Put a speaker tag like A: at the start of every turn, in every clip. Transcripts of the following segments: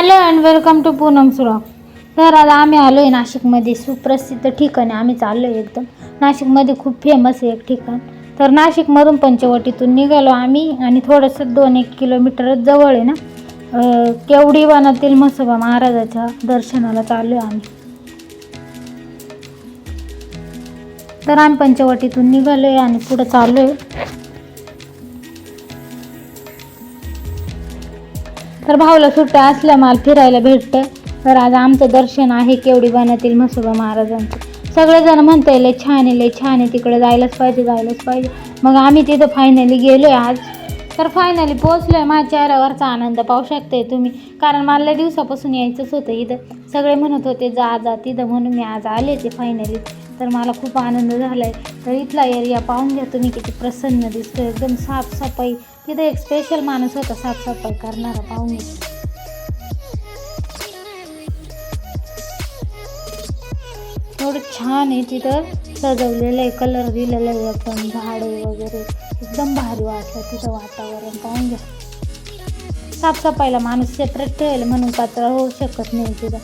A: Hello and welcome to Poonam Surag. तर आता आम्ही आलो आहे नाशिकमध्ये सुप्रसिद्ध ठिकाणी आम्ही चाललो आहे. एकदम नाशिकमध्ये खूप फेमस आहे एक ठिकाण. तर नाशिकमधून पंचवटीतून निघालो आम्ही आणि थोडंसं 2-1 किलोमीटर जवळ आहे ना केवडी वनातील म्हसोबा महाराजाच्या दर्शनाला चाललो आहे आम्ही. तर आम्ही पंचवटीतून निघालो आहे आणि पुढं चाललो आहे. तर भाऊला सुट्ट्या असल्या माल फिरायला भेटतं. तर आज आमचं दर्शन आहे केवडी वनातील म्हसोबा महाराजांचं. सगळेजण म्हणता लय छान आहे, लय छान आहे, तिकडे जायलाच पाहिजे. मग आम्ही तिथं फायनली गेलो आहे आज. तर फायनली पोहोचलो आहे. माझ्या चेहऱ्यावरचा आनंद पाहू शकते तुम्ही, कारण मला लय दिवसापासून यायचंच होतं इथं. सगळे म्हणत होते जा तिथं, म्हणून मी आज आले ते फायनली. तर मला खूप आनंद झाला आहे. तर इथला एरिया पाहून घ्या तुम्ही, किती प्रसन्न दिसतो, एकदम साफसफाई. तिथं एक स्पेशल माणूस होता साफसफाई करणारा, पाहून घ्या. एवढं छान आहे तिथं सजवलेलं आहे, कलर दिलेलं आहे, एकदम झाडे वगैरे एकदम भारी वाटलं तिथं वातावरण. पाहून घ्या, साफसफाईला माणूस सेपरेट ठेवलं म्हणून कचरा होऊ शकत नाही तिथं.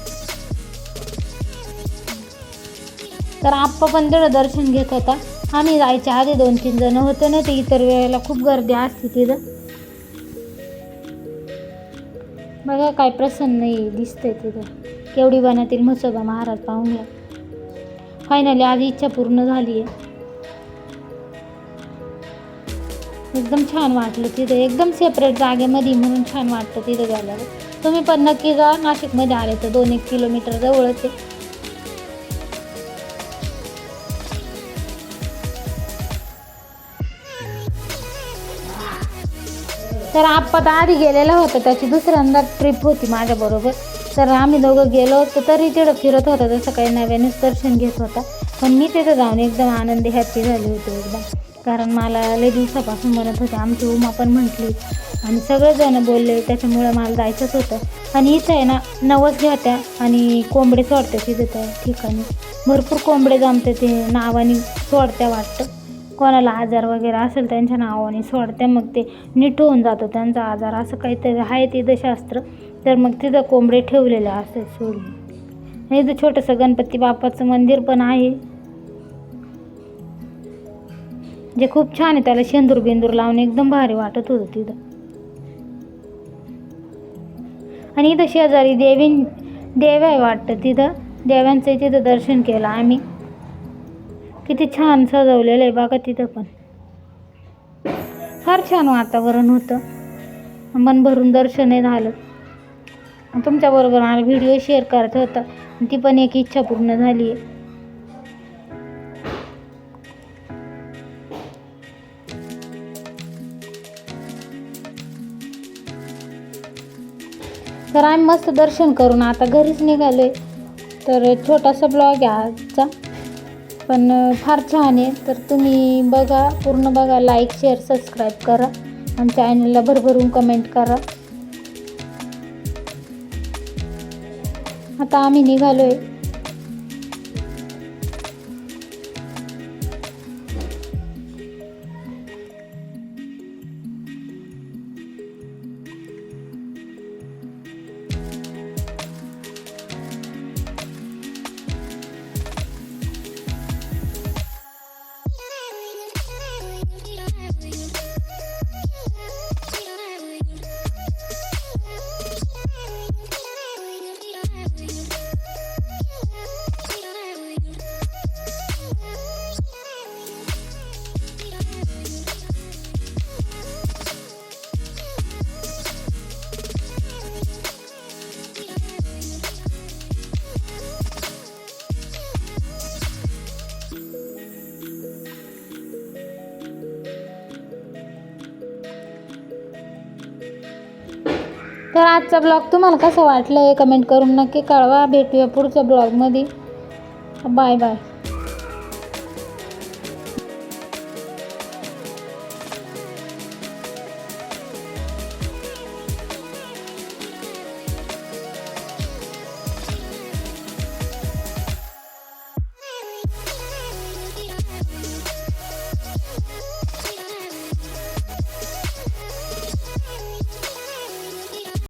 A: तर आप्पा पण तिथं दर्शन घेत होता. आम्ही जायच्या आधी 2-3 जण होते ना, ते इतर वेळेला खूप गर्दी असते तिथं. बघा काय प्रसन्न दिसतंय तिथं केवडी वनातील म्हसोबा महाराज. पाहून घ्या, फायनली आज इच्छा पूर्ण झाली आहे. एकदम छान वाटलं तिथं, एकदम सेपरेट जागेमध्ये म्हणून छान वाटतं तिथं गेल्यावर. तुम्ही पण नक्की जा, नाशिकमध्ये आले तर 2-1 किलोमीटर जवळच आहे. तर आप्पा तर आधी गेलेला होता, त्याची दुसऱ्यांदा ट्रिप होती माझ्याबरोबर. तर आम्ही दोघं गेलो होतो, तरी तिथं फिरत होता, तसं काही नव्यानेच दर्शन घेत होता. पण मी तिथं जाऊन एकदम आनंदी हॅपी झाली होती एकदम, कारण मला लय दिवसापासून म्हणत होते. आमची उमा पण म्हटली आणि सगळेजण बोलले, त्याच्यामुळं मला जायचंच होतं. आणि इथं आहे ना नवस घ्या आणि कोंबडे सोडते तिथं त्या ठिकाणी. भरपूर कोंबडे जमते, ते नावाने सोडत्या वाटतं. कोणाला आजार वगैरे असेल त्यांच्या नावाने सोडत्या, मग ते नीट होऊन जातो त्यांचा आजार, असं काहीतरी आहे तिथं शास्त्र. तर मग तिथं कोंबडे ठेवलेले असतात सोडून. आणि इथं छोटंसं गणपती बाप्पाचं मंदिर पण आहे, जे खूप छान आहे. त्याला शेंदूर बिंदूर लावून एकदम भारी वाटत होतं तिथं. आणि इथं शेजारी देव आहे वाटतं, तिथं देव्यांचं तिथं दर्शन केलं आम्ही. किती छान सजवलेलं आहे बघा तिथं पण. फार छान वातावरण होतं, मन भरून दर्शनही झालं. तुमच्याबरोबर मला व्हिडिओ शेअर करत होता, ती पण एक इच्छा पूर्ण झाली आहे. तर आम्ही मस्त दर्शन करून आता घरीच निघालोय. तर छोटासा ब्लॉग आहे आजचा, पण फार छान आहे. तर तुम्ही बघा, पूर्ण बघा, लाईक शेअर सबस्क्राईब करा आणि चॅनलला भरभरून कमेंट करा. आता आम्ही निघालोय. तर आजचा ब्लॉग तुम्हाला कसं वाटलं हे कमेंट करून नक्की कळवा. भेटूया पुढच्या ब्लॉगमध्ये. Bye bye.